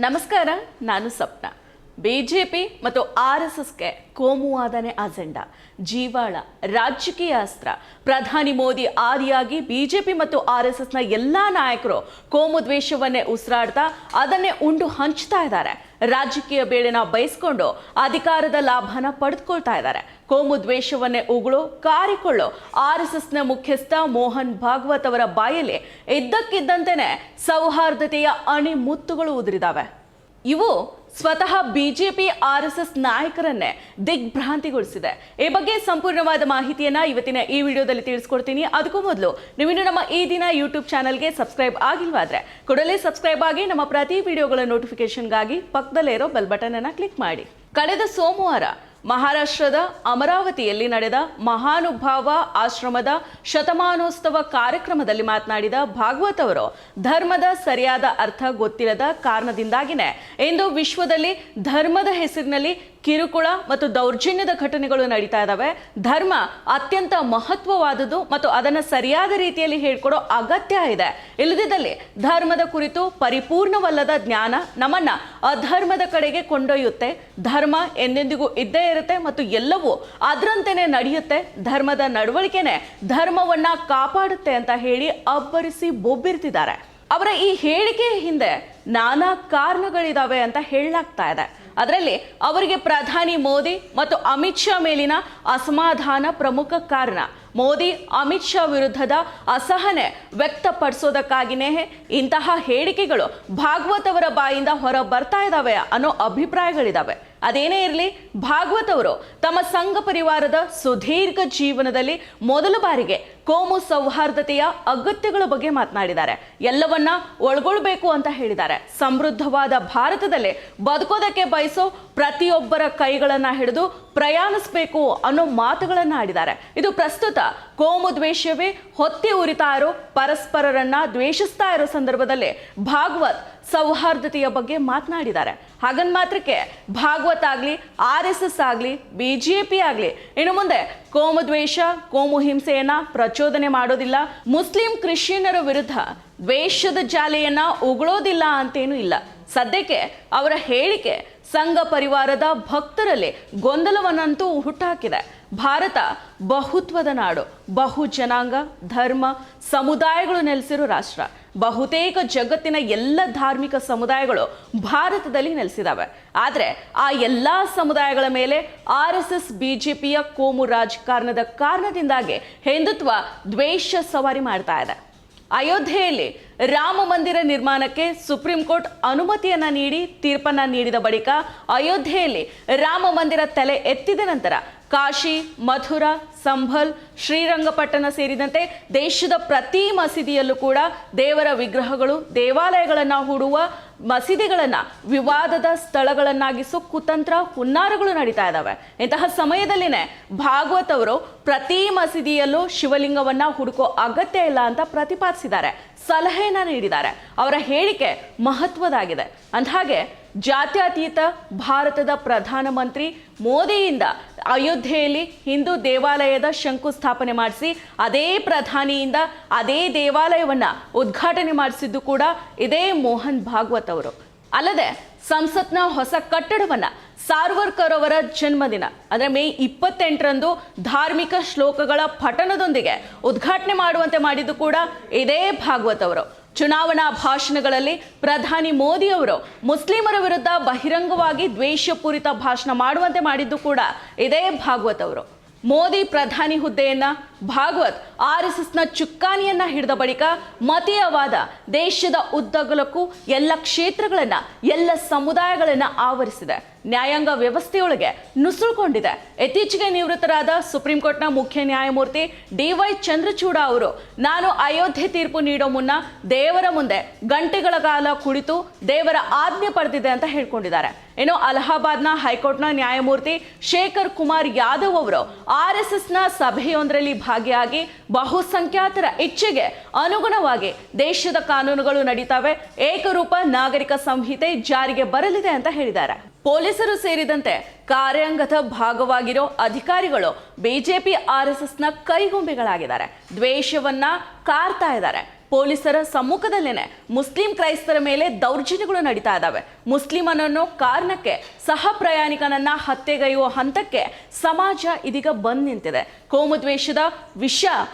ನಮಸ್ಕಾರ, ನಾನು ಸಪ್ನ. ಬಿಜೆಪಿ ಮತ್ತು ಆರ್ಎಸ್ಎಸ್ಗೆ ಕೋಮುವಾದನೆ ಅಜೆಂಡಾ, ಜೀವಾಳ, ರಾಜಕೀಯ ಅಸ್ತ್ರ. ಪ್ರಧಾನಿ ಮೋದಿ ಆದಿಯಾಗಿ ಬಿಜೆಪಿ ಮತ್ತು ಆರ್ಎಸ್ಎಸ್ನ ಎಲ್ಲಾ ನಾಯಕರು ಕೋಮು ದ್ವೇಷವನ್ನೇ ಉಸಿರಾಡ್ತಾ ಅದನ್ನೇ ಉಂಡು ಹಂಚ್ತಾ ಇದ್ದಾರೆ. ರಾಜಕೀಯ ಬೇಳೆನ ಬಯಸ್ಕೊಂಡು ಅಧಿಕಾರದ ಲಾಭನ ಪಡೆದುಕೊಳ್ತಾ ಇದ್ದಾರೆ. ಕೋಮು ದ್ವೇಷವನ್ನೇ ಉಗುಳು ಕಾರಿಕೊಳ್ಳೋ ಆರ್ಎಸ್ಎಸ್ನ ಮುಖ್ಯಸ್ಥ ಮೋಹನ್ ಭಾಗವತ್ ಅವರ ಬಾಯಲ್ಲಿ ಇದ್ದಕ್ಕಿದ್ದಂತೆಯೇ ಸೌಹಾರ್ದತೆಯ ಅಣಿಮುತ್ತುಗಳು ಉದುರಿದಾವೆ. ಇವು ಸ್ವತಃ ಬಿಜೆಪಿ ಆರ್ಎಸ್ಎಸ್ ನಾಯಕರನ್ನೇ ದಿಗ್ಭ್ರಾಂತಿಗೊಳಿಸಿದೆ. ಈ ಬಗ್ಗೆ ಸಂಪೂರ್ಣವಾದ ಮಾಹಿತಿಯನ್ನ ಇವತ್ತಿನ ಈ ವಿಡಿಯೋದಲ್ಲಿ ತಿಳಿಸ್ಕೊಡ್ತೀನಿ. ಅದಕ್ಕೂ ಮೊದಲು ನೀವಿನ್ನು ನಮ್ಮ ಈ ದಿನ ಯೂಟ್ಯೂಬ್ ಚಾನಲ್ಗೆ ಸಬ್ಸ್ಕ್ರೈಬ್ ಆಗಿಲ್ವಾದ್ರೆ ಕೂಡಲೇ ಸಬ್ಸ್ಕ್ರೈಬ್ ಆಗಿ ನಮ್ಮ ಪ್ರತಿ ವಿಡಿಯೋಗಳ ನೋಟಿಫಿಕೇಶನ್ಗಾಗಿ ಪಕ್ಕದಲ್ಲೇ ಇರೋ ಬೆಲ್ ಬಟನ್ ಅನ್ನ ಕ್ಲಿಕ್ ಮಾಡಿ. ಕಳೆದ ಸೋಮವಾರ ಮಹಾರಾಷ್ಟ್ರದ ಅಮರಾವತಿಯಲ್ಲಿ ನಡೆದ ಮಹಾನುಭಾವ ಆಶ್ರಮದ ಶತಮಾನೋತ್ಸವ ಕಾರ್ಯಕ್ರಮದಲ್ಲಿ ಮಾತನಾಡಿದ ಭಾಗವತ್ ಅವರು, ಧರ್ಮದ ಸರಿಯಾದ ಅರ್ಥ ಗೊತ್ತಿಲ್ಲದ ಕಾರಣದಿಂದಾಗಿನೇ ಇಂದು ವಿಶ್ವದಲ್ಲಿ ಧರ್ಮದ ಹೆಸರಿನಲ್ಲಿ ಕಿರುಕುಳ ಮತ್ತು ದೌರ್ಜನ್ಯದ ಘಟನೆಗಳು ನಡೀತಾ ಇದ್ದಾವೆ. ಧರ್ಮ ಅತ್ಯಂತ ಮಹತ್ವವಾದುದು ಮತ್ತು ಅದನ್ನು ಸರಿಯಾದ ರೀತಿಯಲ್ಲಿ ಹೇಳ್ಕೊಡೋ ಅಗತ್ಯ ಇದೆ. ಇಲ್ಲದಿದ್ದಲ್ಲಿ ಧರ್ಮದ ಕುರಿತು ಪರಿಪೂರ್ಣವಲ್ಲದ ಜ್ಞಾನ ನಮ್ಮನ್ನ ಅಧರ್ಮದ ಕಡೆಗೆ ಕೊಂಡೊಯ್ಯುತ್ತೆ. ಧರ್ಮ ಎಂದೆಂದಿಗೂ ಇದ್ದೇ ಇರುತ್ತೆ ಮತ್ತು ಎಲ್ಲವೂ ಅದರಂತೆಯೇ ನಡೆಯುತ್ತೆ. ಧರ್ಮದ ನಡವಳಿಕೆನೆ ಧರ್ಮವನ್ನ ಕಾಪಾಡುತ್ತೆ ಅಂತ ಹೇಳಿ ಅಬ್ಬರಿಸಿ ಬೊಬ್ಬಿರ್ತಿದ್ದಾರೆ. ಅವರ ಈ ಹೇಳಿಕೆಯ ಹಿಂದೆ ನಾನಾ ಕಾರಣಗಳಿದಾವೆ ಅಂತ ಹೇಳಲಾಗ್ತಾ ಇದೆ. ಅದರಲ್ಲಿ ಅವರಿಗೆ ಪ್ರಧಾನಿ ಮೋದಿ ಮತ್ತು ಅಮಿತ್ ಶಾ ಮೇಲಿನ ಅಸಮಾಧಾನ ಪ್ರಮುಖ ಕಾರಣ. ಮೋದಿ ಅಮಿತ್ ಶಾ ವಿರುದ್ಧದ ಅಸಹನೆ ವ್ಯಕ್ತಪಡಿಸೋದಕ್ಕಾಗಿನೇ ಇಂತಹ ಹೇಳಿಕೆಗಳು ಭಾಗವತ್ ಅವರ ಬಾಯಿಂದ ಹೊರ ಬರ್ತಾ ಇದ್ದಾವೆ ಅನ್ನೋ ಅಭಿಪ್ರಾಯಗಳಿದಾವೆ. ಅದೇನೇ ಇರಲಿ, ಭಾಗವತ್ ಅವರು ತಮ್ಮ ಸಂಘ ಪರಿವಾರದ ಸುದೀರ್ಘ ಜೀವನದಲ್ಲಿ ಮೊದಲ ಬಾರಿಗೆ ಕೋಮು ಸೌಹಾರ್ದತೆಯ ಅಗತ್ಯಗಳ ಬಗ್ಗೆ ಮಾತನಾಡಿದ್ದಾರೆ. ಎಲ್ಲವನ್ನ ಒಳಗೊಳ್ಬೇಕು ಅಂತ ಹೇಳಿದ್ದಾರೆ. ಸಮೃದ್ಧವಾದ ಭಾರತದಲ್ಲಿ ಬದುಕೋದಕ್ಕೆ ಬಯಸೋ ಪ್ರತಿಯೊಬ್ಬರ ಕೈಗಳನ್ನ ಹಿಡಿದು ಪ್ರಯಾಣಿಸಬೇಕು ಅನ್ನೋ ಮಾತುಗಳನ್ನ ಆಡಿದ್ದಾರೆ. ಇದು ಪ್ರಸ್ತುತ ಕೋಮು ದ್ವೇಷವೇ ಹೊತ್ತಿ ಉರಿತಾ ಇರೋ, ಪರಸ್ಪರರನ್ನ ದ್ವೇಷಿಸ್ತಾ ಇರೋ ಸಂದರ್ಭದಲ್ಲಿ ಭಾಗವತ್ ಸೌಹಾರ್ದತೆಯ ಬಗ್ಗೆ ಮಾತನಾಡಿದ್ದಾರೆ. ಹಾಗನ್ ಮಾತ್ರಕ್ಕೆ ಭಾಗವತ್ ಆಗ್ಲಿ, ಆರ್ಎಸ್ಎಸ್ ಆಗ್ಲಿ, ಬಿಜೆಪಿ ಆಗ್ಲಿ ಇನ್ನು ಮುಂದೆ ಕೋಮು ದ್ವೇಷ, ಕೋಮು ಹಿಂಸೆಯನ್ನ ಪ್ರಚೋದನೆ ಮಾಡೋದಿಲ್ಲ. ಮುಸ್ಲಿಂ ಕ್ರಿಶ್ಚಿಯನ್ನರ ವಿರುದ್ಧ ದ್ವೇಷದ ಜಾಲೆಯನ್ನ ಉಗುಳೋದಿಲ್ಲ ಅಂತೇನೂ ಇಲ್ಲ. ಸದ್ಯಕ್ಕೆ ಅವರ ಹೇಳಿಕೆ ಸಂಘ ಪರಿವಾರದ ಭಕ್ತರಲ್ಲಿ ಗೊಂದಲವನ್ನಂತೂ ಹುಟ್ಟುಹಾಕಿದೆ. ಭಾರತ ಬಹುತ್ವದ ನಾಡು, ಬಹು ಜನಾಂಗ, ಧರ್ಮ, ಸಮುದಾಯಗಳು ನೆಲೆಸಿರೋ ರಾಷ್ಟ್ರ. ಬಹುತೇಕ ಜಗತ್ತಿನ ಎಲ್ಲ ಧಾರ್ಮಿಕ ಸಮುದಾಯಗಳು ಭಾರತದಲ್ಲಿ ನೆಲೆಸಿದಾವೆ. ಆದರೆ ಆ ಎಲ್ಲ ಸಮುದಾಯಗಳ ಮೇಲೆ ಆರ್ಎಸ್ಎಸ್ ಬಿಜೆಪಿಯ ಕೋಮು ರಾಜಕಾರಣದ ಕಾರಣದಿಂದಾಗಿ ಹಿಂದುತ್ವ ದ್ವೇಷ ಸವಾರಿ ಮಾಡ್ತಾ ಇದೆ. ಅಯೋಧ್ಯೆಯಲ್ಲಿ ರಾಮ ಮಂದಿರ ನಿರ್ಮಾಣಕ್ಕೆ ಸುಪ್ರೀಂ ಕೋರ್ಟ್ ಅನುಮತಿಯನ್ನ ನೀಡಿ ತೀರ್ಪನ್ನ ನೀಡಿದ ಬಳಿಕ ಅಯೋಧ್ಯೆಯಲ್ಲಿ ರಾಮ ಮಂದಿರ ತಲೆ ಎತ್ತಿದ ನಂತರ ಕಾಶಿ, ಮಥುರಾ, ಸಂಭಲ್, ಶ್ರೀರಂಗಪಟ್ಟಣ ಸೇರಿದಂತೆ ದೇಶದ ಪ್ರತಿ ಮಸೀದಿಯಲ್ಲೂ ಕೂಡ ದೇವರ ವಿಗ್ರಹಗಳು, ದೇವಾಲಯಗಳನ್ನು ಹೂಡುವ ಮಸೀದಿಗಳನ್ನ ವಿವಾದದ ಸ್ಥಳಗಳನ್ನಾಗಿಸೋ ಕುತಂತ್ರ ಹುನ್ನಾರಗಳು ನಡೀತಾ ಇದ್ದಾವೆ. ಇಂತಹ ಸಮಯದಲ್ಲಿನೇ ಭಾಗವತ್ ಅವರು ಪ್ರತಿ ಮಸೀದಿಯಲ್ಲೂ ಶಿವಲಿಂಗವನ್ನ ಹುಡುಕೋ ಅಗತ್ಯ ಇಲ್ಲ ಅಂತ ಪ್ರತಿಪಾದಿಸಿದ್ದಾರೆ, ಸಲಹೆಯನ್ನ ನೀಡಿದ್ದಾರೆ. ಅವರ ಹೇಳಿಕೆ ಮಹತ್ವದಾಗಿದೆ. ಅಂದಹಾಗೆ ಜಾತ್ಯತೀತ ಭಾರತದ ಪ್ರಧಾನಮಂತ್ರಿ ಮೋದಿಯಿಂದ ಅಯೋಧ್ಯೆಯಲ್ಲಿ ಹಿಂದೂ ದೇವಾಲಯದ ಶಂಕುಸ್ಥಾಪನೆ ಮಾಡಿಸಿ ಅದೇ ಪ್ರಧಾನಿಯಿಂದ ಅದೇ ದೇವಾಲಯವನ್ನ ಉದ್ಘಾಟನೆ ಮಾಡಿಸಿದ್ದು ಕೂಡ ಇದೇ ಮೋಹನ್ ಭಾಗವತ್ ಅವರು. ಅಲ್ಲದೆ ಸಂಸತ್ನ ಹೊಸ ಕಟ್ಟಡವನ್ನ ಸಾರ್ವರ್ಕರ್ ಅವರ ಜನ್ಮದಿನ ಅಂದರೆ ಮೇ 28ರಂದು ಧಾರ್ಮಿಕ ಶ್ಲೋಕಗಳ ಪಠಣದೊಂದಿಗೆ ಉದ್ಘಾಟನೆ ಮಾಡುವಂತೆ ಮಾಡಿದ್ದು ಕೂಡ ಇದೇ ಭಾಗವತ್ ಅವರು. ಚುನಾವಣಾ ಭಾಷಣಗಳಲ್ಲಿ ಪ್ರಧಾನಿ ಮೋದಿ ಅವರು ಮುಸ್ಲಿಮರ ವಿರುದ್ಧ ಬಹಿರಂಗವಾಗಿ ದ್ವೇಷಪೂರಿತ ಭಾಷಣ ಮಾಡುವಂತೆ ಮಾಡಿದ್ದು ಕೂಡ ಇದೇ ಭಾಗವತ್ ಅವರು. ಮೋದಿ ಪ್ರಧಾನಿ ಹುದ್ದೆಯನ್ನ ಭಾಗವತ್ ಆರ್ಎಸ್ಎಸ್ನ ಚುಕ್ಕಾಣಿಯನ್ನ ಹಿಡಿದ ಬಳಿಕ ಮತೀಯವಾದ ದೇಶದ ಉದ್ದಗಲಕ್ಕೂ ಎಲ್ಲ ಕ್ಷೇತ್ರಗಳನ್ನ, ಎಲ್ಲ ಸಮುದಾಯಗಳನ್ನ ಆವರಿಸಿದೆ. ನ್ಯಾಯಾಂಗ ವ್ಯವಸ್ಥೆಯೊಳಗೆ ನುಸುಳುಕೊಂಡಿದೆ. ಇತ್ತೀಚೆಗೆ ನಿವೃತ್ತರಾದ ಸುಪ್ರೀಂ ಕೋರ್ಟ್ನ ಮುಖ್ಯ ನ್ಯಾಯಮೂರ್ತಿ DY ಚಂದ್ರಚೂಡ ಅವರು, ನಾನು ಅಯೋಧ್ಯೆ ತೀರ್ಪು ನೀಡೋ ಮುನ್ನ ದೇವರ ಮುಂದೆ ಗಂಟೆಗಳ ಕಾಲ ಕುಳಿತು ದೇವರ ಆಜ್ಞೆ ಪಡೆದಿದೆ ಅಂತ ಹೇಳ್ಕೊಂಡಿದ್ದಾರೆ. ಇನ್ನು ಅಲಹಾಬಾದ್ನ ಹೈಕೋರ್ಟ್ನ ನ್ಯಾಯಮೂರ್ತಿ ಶೇಖರ್ ಕುಮಾರ್ ಯಾದವ್ ಅವರು ಆರ್ಎಸ್ಎಸ್ನ ಸಭೆಯೊಂದರಲ್ಲಿ ಭಾಗಿಯಾಗಿ ಬಹುಸಂಖ್ಯಾತರ ಇಚ್ಛೆಗೆ ಅನುಗುಣವಾಗಿ ದೇಶದ ಕಾನೂನುಗಳು ನಡೀತಾವೆ, ಏಕರೂಪ ನಾಗರಿಕ ಸಂಹಿತೆ ಜಾರಿಗೆ ಬರಲಿದೆ ಅಂತ ಹೇಳಿದ್ದಾರೆ. ಪೊಲೀಸರು ಸೇರಿದಂತೆ ಕಾರ್ಯಾಂಗದ ಭಾಗವಾಗಿರೋ ಅಧಿಕಾರಿಗಳು ಬಿಜೆಪಿ ಆರ್ಎಸ್ಎಸ್ನ ಕೈಗೊಂಬೆಗಳಾಗಿದ್ದಾರೆ. ದ್ವೇಷವನ್ನ ಕಾರ್ತಾ ಇದ್ದಾರೆ. ಪೊಲೀಸರ ಸಮ್ಮುಖದಲ್ಲೇನೆ ಮುಸ್ಲಿಂ ಕ್ರೈಸ್ತರ ಮೇಲೆ ದೌರ್ಜನ್ಯಗಳು ನಡೀತಾ ಇದ್ದಾವೆ. ಮುಸ್ಲಿಂ ಅನ್ನೋ ಕಾರಣಕ್ಕೆ ಸಹ ಪ್ರಯಾಣಿಕನನ್ನ ಹತ್ಯೆಗೈಯುವ ಹಂತಕ್ಕೆ ಸಮಾಜ ಇದೀಗ ಬಂದ್ ನಿಂತಿದೆ. ಕೋಮುದ್ವೇಷದ ವಿಷ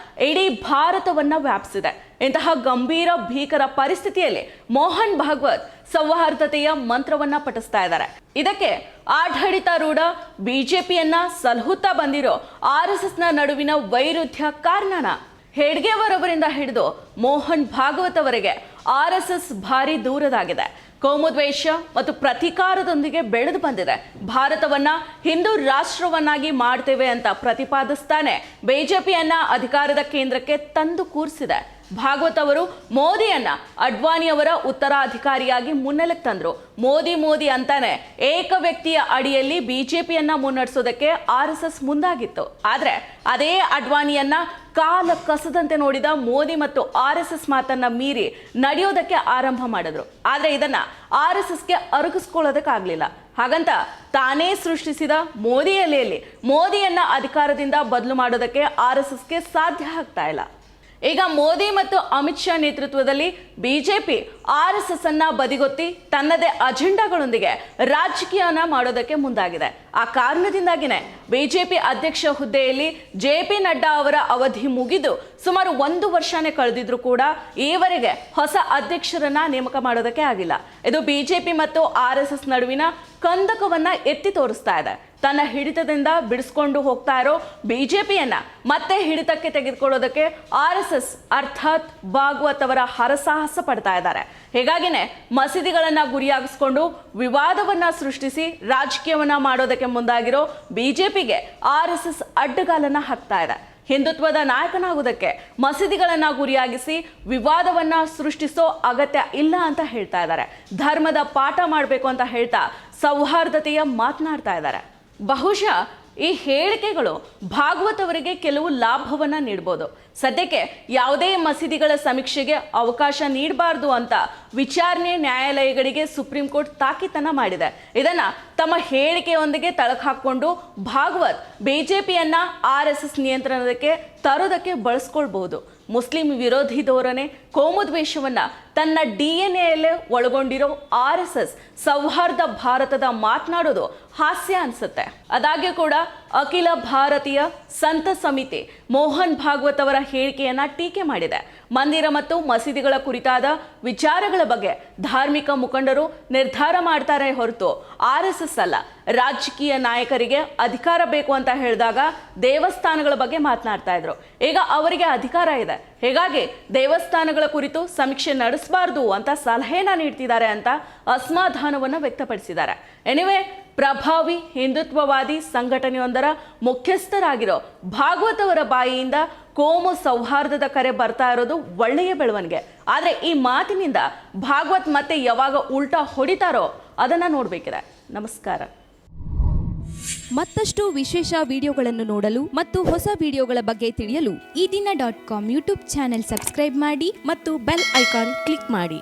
ಇಡೀ ಭಾರತವನ್ನ ವ್ಯಾಪಿಸಿದೆ. ಇಂತಹ ಗಂಭೀರ ಭೀಕರ ಪರಿಸ್ಥಿತಿಯಲ್ಲಿ ಮೋಹನ್ ಭಾಗವತ್ ಸೌಹಾರ್ದತೆಯ ಮಂತ್ರವನ್ನ ಪಠಿಸ್ತಾ ಇದ್ದಾರೆ. ಇದಕ್ಕೆ ಆಡಳಿತಾರೂಢ ಬಿಜೆಪಿಯನ್ನ ಸಲಹುತ್ತಾ ಬಂದಿರೋ RSSನ ನಡುವಿನ ವೈರುಧ್ಯ ಕಾರಣನ. ಹೆಡ್ಗೇವರವರಿಂದ ಹಿಡಿದು ಮೋಹನ್ ಭಾಗವತ್ ಅವರಿಗೆ RSS ಭಾರಿ ದೂರದಾಗಿದೆ. ಕೋಮುದ್ವೇಷ ಮತ್ತು ಪ್ರತೀಕಾರದೊಂದಿಗೆ ಬೆಳೆದು ಬಂದಿದೆ. ಭಾರತವನ್ನ ಹಿಂದೂ ರಾಷ್ಟ್ರವನ್ನಾಗಿ ಮಾಡ್ತೇವೆ ಅಂತ ಪ್ರತಿಪಾದಿಸ್ತಾನೆ ಬಿಜೆಪಿಯನ್ನ ಅಧಿಕಾರದ ಕೇಂದ್ರಕ್ಕೆ ತಂದು ಕೂರಿಸಿದೆ. ಭಾಗವತ್ ಅವರು ಮೋದಿಯನ್ನ ಅಡ್ವಾಣಿಯವರ ಉತ್ತರಾಧಿಕಾರಿಯಾಗಿ ಮುನ್ನೆಲೆಗೆ ತಂದ್ರು. ಮೋದಿ ಅಂತಾನೆ ಏಕ ವ್ಯಕ್ತಿಯ ಅಡಿಯಲ್ಲಿ ಬಿಜೆಪಿಯನ್ನ ಮುನ್ನಡೆಸೋದಕ್ಕೆ RSS ಮುಂದಾಗಿತ್ತು. ಆದ್ರೆ ಅದೇ ಅಡ್ವಾಣಿಯನ್ನ ಕಾಲ ಕಸದಂತೆ ನೋಡಿದ ಮೋದಿ ಮತ್ತು RSS ಮಾತನ್ನ ಮೀರಿ ನಡೆಯೋದಕ್ಕೆ ಆರಂಭ ಮಾಡಿದ್ರು. ಆದ್ರೆ ಇದನ್ನ RSSಗೆ ಅರಗಿಸ್ಕೊಳ್ಳೋದಕ್ಕಾಗ್ಲಿಲ್ಲ. ಹಾಗಂತ ತಾನೇ ಸೃಷ್ಟಿಸಿದ ಮೋದಿ ಎಲೆಯಲ್ಲಿ ಮೋದಿಯನ್ನ ಅಧಿಕಾರದಿಂದ ಬದಲು ಮಾಡೋದಕ್ಕೆ RSSಗೆ ಸಾಧ್ಯ ಆಗ್ತಾ ಇಲ್ಲ. ಈಗ ಮೋದಿ ಮತ್ತು ಅಮಿತ್ ಶಾ ನೇತೃತ್ವದಲ್ಲಿ ಬಿಜೆಪಿ RSS ಅನ್ನ ಬದಿಗೊತ್ತಿ ತನ್ನದೇ ಅಜೆಂಡಾಗಳೊಂದಿಗೆ ರಾಜಕೀಯನ ಮಾಡೋದಕ್ಕೆ ಮುಂದಾಗಿದೆ. ಆ ಕಾರಣದಿಂದಾಗಿನೇ ಬಿಜೆಪಿ ಅಧ್ಯಕ್ಷ ಹುದ್ದೆಯಲ್ಲಿ JP ನಡ್ಡಾ ಅವರ ಅವಧಿ ಮುಗಿದು ಸುಮಾರು 1 ವರ್ಷನೇ ಕಳೆದಿದ್ರು ಕೂಡ ಈವರೆಗೆ ಹೊಸ ಅಧ್ಯಕ್ಷರನ್ನ ನೇಮಕ ಮಾಡೋದಕ್ಕೆ ಆಗಿಲ್ಲ. ಇದು ಬಿಜೆಪಿ ಮತ್ತು RSS ನಡುವಿನ ಕಂದಕವನ್ನ ಎತ್ತಿ ತೋರಿಸ್ತಾ ಇದೆ. ತನ್ನ ಹಿಡಿತದಿಂದ ಬಿಡಿಸ್ಕೊಂಡು ಹೋಗ್ತಾ ಇರೋ ಬಿಜೆಪಿಯನ್ನ ಮತ್ತೆ ಹಿಡಿತಕ್ಕೆ ತೆಗೆದುಕೊಳ್ಳೋದಕ್ಕೆ RSS ಅರ್ಥಾತ್ ಭಾಗವತ್ ಅವರ ಹರಸಾಹಸ ಪಡ್ತಾ ಇದ್ದಾರೆ. ಹೀಗಾಗಿನೇ ಮಸೀದಿಗಳನ್ನ ಗುರಿಯಾಗಿಸ್ಕೊಂಡು ವಿವಾದವನ್ನ ಸೃಷ್ಟಿಸಿ ರಾಜಕೀಯವನ್ನ ಮಾಡೋದಕ್ಕೆ ಮುಂದಾಗಿರೋ ಬಿಜೆಪಿಗೆ RSS ಅಡ್ಡಗಾಲನ್ನ ಹಾಕ್ತಾ ಇದೆ. ಹಿಂದುತ್ವದ ನಾಯಕನಾಗುವುದಕ್ಕೆ ಮಸೀದಿಗಳನ್ನ ಗುರಿಯಾಗಿಸಿ ವಿವಾದವನ್ನ ಸೃಷ್ಟಿಸೋ ಅಗತ್ಯ ಇಲ್ಲ ಅಂತ ಹೇಳ್ತಾ ಇದ್ದಾರೆ. ಧರ್ಮದ ಪಾಠ ಮಾಡಬೇಕು ಅಂತ ಹೇಳ್ತಾ ಸೌಹಾರ್ದತೆಯ ಮಾತನಾಡ್ತಾ ಇದ್ದಾರೆ. ಬಹುಶಃ ಈ ಹೇಳಿಕೆಗಳು ಭಾಗವತ್ ಅವರಿಗೆ ಕೆಲವು ಲಾಭವನ್ನ ನೀಡಬಹುದು. ಸದ್ಯಕ್ಕೆ ಯಾವುದೇ ಮಸೀದಿಗಳ ಸಮೀಕ್ಷೆಗೆ ಅವಕಾಶ ನೀಡಬಾರದು ಅಂತ ವಿಚಾರಣೆ ನ್ಯಾಯಾಲಯಗಳಿಗೆ ಸುಪ್ರೀಂ ಕೋರ್ಟ್ ತಾಕೀತನ್ನ ಮಾಡಿದೆ. ಇದನ್ನ ತಮ್ಮ ಹೇಳಿಕೆಯೊಂದಿಗೆ ತಳಕು ಹಾಕೊಂಡು ಭಾಗವತ್ ಬಿಜೆಪಿಯನ್ನ RSS ನಿಯಂತ್ರಣಕ್ಕೆ ತರೋದಕ್ಕೆ ಬಳಸ್ಕೊಳ್ಬಹುದು. ಮುಸ್ಲಿಂ ವಿರೋಧಿ ಧೋರಣೆ, ಕೋಮುದ್ವೇಷವನ್ನ ತನ್ನ DNA ಒಳಗೊಂಡಿರೋ RSS ಸೌಹಾರ್ದ ಭಾರತದ ಮಾತನಾಡೋದು ಹಾಸ್ಯ ಅನ್ಸುತ್ತೆ. ಅದಾಗ್ಯೂ ಕೂಡ ಅಖಿಲ ಭಾರತೀಯ ಸಂತ ಸಮಿತಿ ಮೋಹನ್ ಭಾಗವತ್ ಅವರ ಹೇಳಿಕೆಯನ್ನ ಟೀಕೆ ಮಾಡಿದೆ. ಮಂದಿರ ಮತ್ತು ಮಸೀದಿಗಳ ಕುರಿತಾದ ವಿಚಾರಗಳ ಬಗ್ಗೆ ಧಾರ್ಮಿಕ ಮುಖಂಡರು ನಿರ್ಧಾರ ಮಾಡ್ತಾರೆ ಹೊರತು RSS ಅಲ್ಲ. ರಾಜಕೀಯ ನಾಯಕರಿಗೆ ಅಧಿಕಾರ ಬೇಕು ಅಂತ ಹೇಳಿದಾಗ ದೇವಸ್ಥಾನಗಳ ಬಗ್ಗೆ ಮಾತನಾಡ್ತಾ ಇದ್ರು. ಈಗ ಅವರಿಗೆ ಅಧಿಕಾರ ಇದೆ, ಹೀಗಾಗಿ ದೇವಸ್ಥಾನಗಳ ಕುರಿತು ಸಮೀಕ್ಷೆ ನಡೆಸಬಾರದು ಅಂತ ಸಲಹೆನ ನೀಡ್ತಿದ್ದಾರೆ ಅಂತ ಅಸಮಾಧಾನವನ್ನ ವ್ಯಕ್ತಪಡಿಸಿದ್ದಾರೆ. ಎನಿವೆ, ಪ್ರಭಾವಿ ಹಿಂದುತ್ವವಾದಿ ಸಂಘಟನೆಯೊಂದರ ಮುಖ್ಯಸ್ಥರಾಗಿರೋ ಭಾಗವತ್ ಅವರ ಬಾಯಿಯಿಂದ ಕೋಮು ಸೌಹಾರ್ದದ ಕರೆ ಬರ್ತಾ ಇರೋದು ಒಳ್ಳೆಯ ಬೆಳವಣಿಗೆ. ಆದ್ರೆ ಈ ಮಾತಿನಿಂದ ಭಾಗವತ್ ಮತ್ತೆ ಯಾವಾಗ ಉಲ್ಟಾ ಹೊಡಿತಾರೋ ಅದನ್ನ ನೋಡ್ಬೇಕಿದೆ. ನಮಸ್ಕಾರ. ಮತ್ತಷ್ಟು ವಿಶೇಷ ವಿಡಿಯೋಗಳನ್ನು ನೋಡಲು ಮತ್ತು ಹೊಸ ವಿಡಿಯೋಗಳ ಬಗ್ಗೆ ತಿಳಿಯಲು ಈ ದಿನ .com ಯೂಟ್ಯೂಬ್ ಚಾನೆಲ್ ಸಬ್ಸ್ಕ್ರೈಬ್ ಮಾಡಿ ಮತ್ತು ಬೆಲ್ ಐಕಾನ್ ಕ್ಲಿಕ್ ಮಾಡಿ.